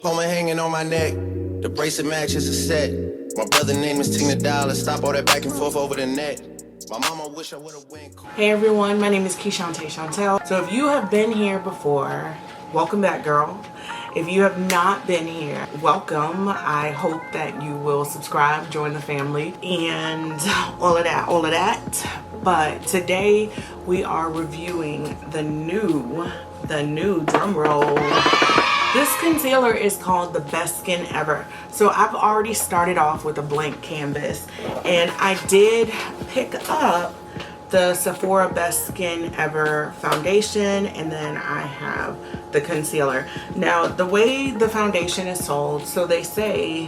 Puma hanging on my neck, the bracelet matches a set. My brother name is Tina Dollar, stop all that back and forth over the net. My mama wish I would've went. Hey everyone, my name is Keishante Chantel. So if you have been here before, welcome back, girl. If you have not been here, welcome. I hope that you will subscribe, join the family, and all of that. But today we are reviewing the new drum roll. This concealer is called the Best Skin Ever. So I've already started off with a blank canvas, and I did pick up the Sephora Best Skin Ever foundation, and then I have the concealer. Now, the way the foundation is sold, so they say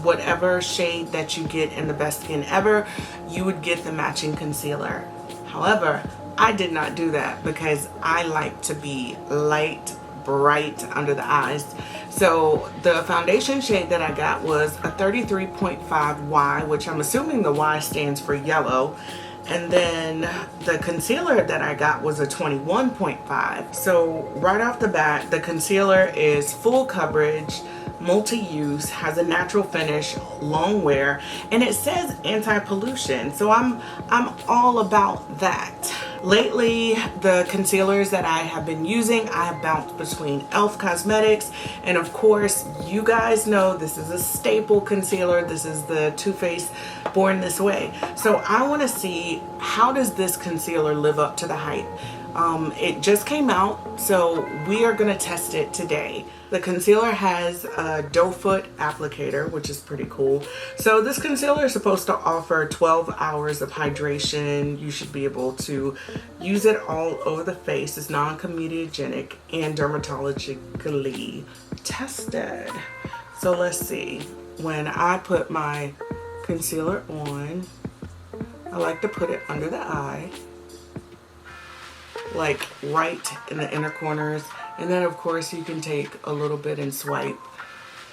whatever shade that you get in the Best Skin Ever, you would get the matching concealer. However, I did not do that because I like to be light, bright under the eyes. So the foundation shade that I got was a 33.5 Y, which I'm assuming the Y stands for yellow. And then the concealer that I got was a 21.5. So right off the bat, the concealer is full coverage, multi-use, has a natural finish, long wear, and it says anti-pollution. So I'm all about that. Lately, the concealers that I have been using, I have bounced between e.l.f. Cosmetics, and of course, you guys know this is a staple concealer. This is the Too Faced Born This Way. So I want to see, how does this concealer live up to the hype? It just came out, so we are going to test it today. The concealer has a doe foot applicator, which is pretty cool. So this concealer is supposed to offer 12 hours of hydration. You should be able to use it all over the face. It's non-comedogenic and dermatologically tested. So let's see. When I put my concealer on, I like to put it under the eye, like right in the inner corners, and then of course you can take a little bit and swipe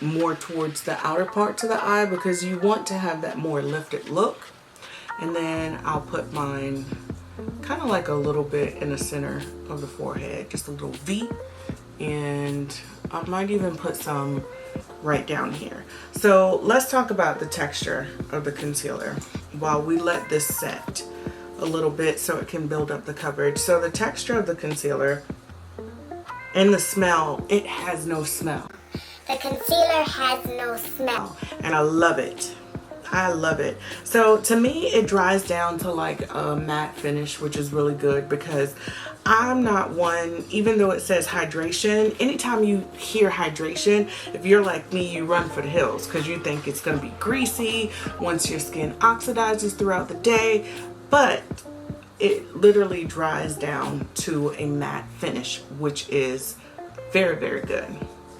more towards the outer parts of the eye because you want to have that more lifted look. And then I'll put mine kind of like a little bit in the center of the forehead, just a little V, and I might even put some right down here. So let's talk about the texture of the concealer while we let this set a little bit so it can build up the coverage. So the texture of the concealer and the smell, it has no smell. The concealer has no smell. And I love it. I love it. So to me, it dries down to like a matte finish, which is really good because I'm not one, even though it says hydration, anytime you hear hydration, if you're like me, you run for the hills because you think it's going to be greasy once your skin oxidizes throughout the day. But it literally dries down to a matte finish, which is very, very good.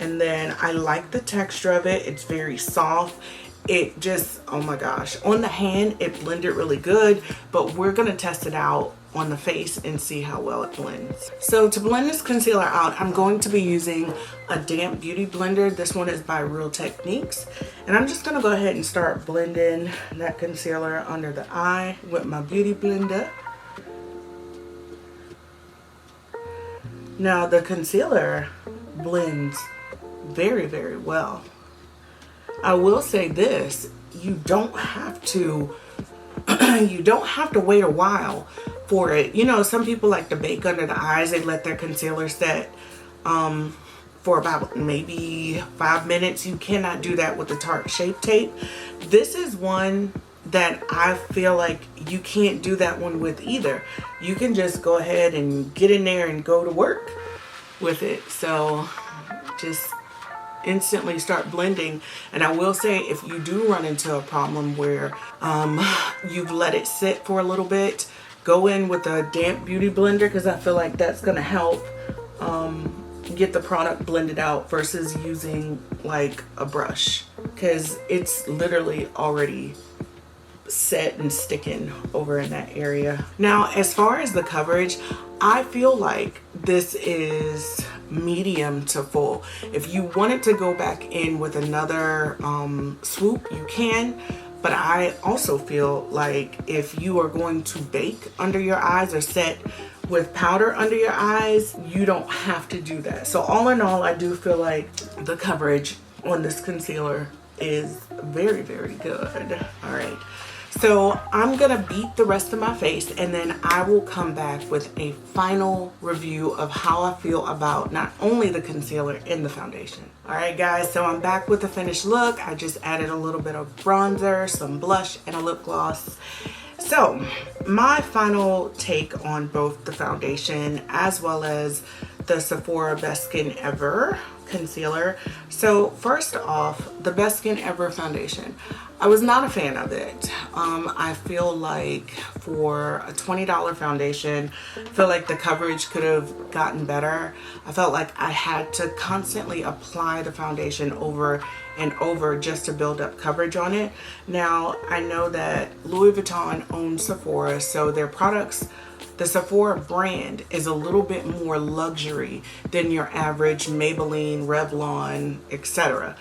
And then I like the texture of it. It's very soft. It just, oh my gosh, on the hand, it blended really good, but we're gonna test it out on the face and see how well it blends. So to blend this concealer out, I'm going to be using a damp beauty blender. This one is by Real Techniques. And I'm just gonna go ahead and start blending that concealer under the eye with my beauty blender. Now the concealer blends very, very well. I will say this, you don't have to wait a while for it. You know, some people like to bake under the eyes. They let their concealer set for about maybe 5 minutes. You cannot do that with the Tarte Shape Tape. This is one that I feel like you can't do that one with either. You can just go ahead and get in there and go to work with it. So just instantly start blending. And I will say, if you do run into a problem where you've let it sit for a little bit, go in with a damp beauty blender because I feel like that's going to help get the product blended out versus using like a brush because it's literally already set and sticking over in that area. Now, as far as the coverage, I feel like this is medium to full. If you wanted to go back in with another swoop, you can, but I also feel like if you are going to bake under your eyes or set with powder under your eyes, you don't have to do that. So all in all, I do feel like the coverage on this concealer is very, very good. All right. So I'm gonna beat the rest of my face and then I will come back with a final review of how I feel about not only the concealer and the foundation. All right guys, so I'm back with the finished look. I just added a little bit of bronzer, some blush, and a lip gloss. So my final take on both the foundation as well as the Sephora Best Skin Ever concealer. So first off, the Best Skin Ever foundation. I was not a fan of it. I feel like for a $20 foundation, I feel like the coverage could have gotten better. I felt like I had to constantly apply the foundation over and over just to build up coverage on it. Now, I know that Louis Vuitton owns Sephora, so their products, the Sephora brand, is a little bit more luxury than your average Maybelline, Revlon, etc.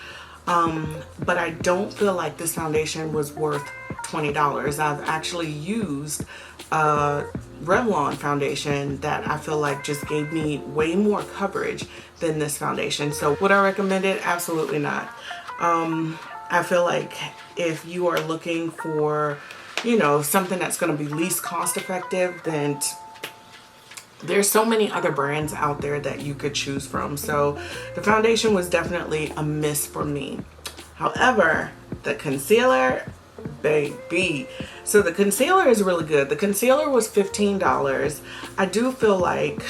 But I don't feel like this foundation was worth $20. I've actually used a Revlon foundation that I feel like just gave me way more coverage than this foundation. So would I recommend it? Absolutely not. I feel like if you are looking for, you know, something that's going to be least cost effective, then there's so many other brands out there that you could choose from. So the foundation was definitely a miss for me. However, the concealer, baby. So the concealer is really good. The concealer was $15. I do feel like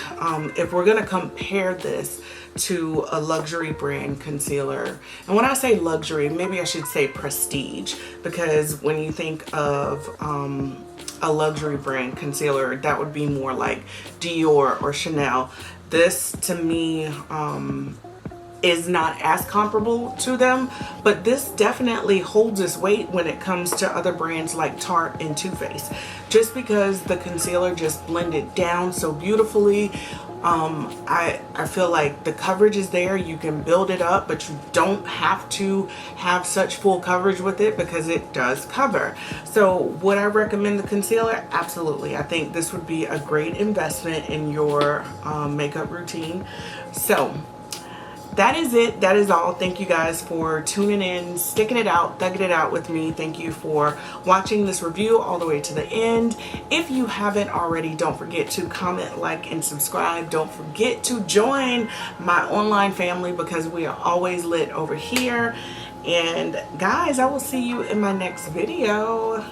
if we're gonna compare this to a luxury brand concealer, and when I say luxury, maybe I should say prestige, because when you think of a luxury brand concealer, that would be more like Dior or Chanel. This to me is not as comparable to them, but this definitely holds its weight when it comes to other brands like Tarte and Too Faced, just because the concealer just blended down so beautifully. I feel like the coverage is there. You can build it up, but you don't have to have such full coverage with it because it does cover. So would I recommend the concealer? Absolutely. I think this would be a great investment in your makeup routine. So that is it. That is all. Thank you guys for tuning in, sticking it out, thugging it out with me. Thank you for watching this review all the way to the end. If you haven't already, don't forget to comment, like, and subscribe. Don't forget to join my online family because we are always lit over here. And guys, I will see you in my next video.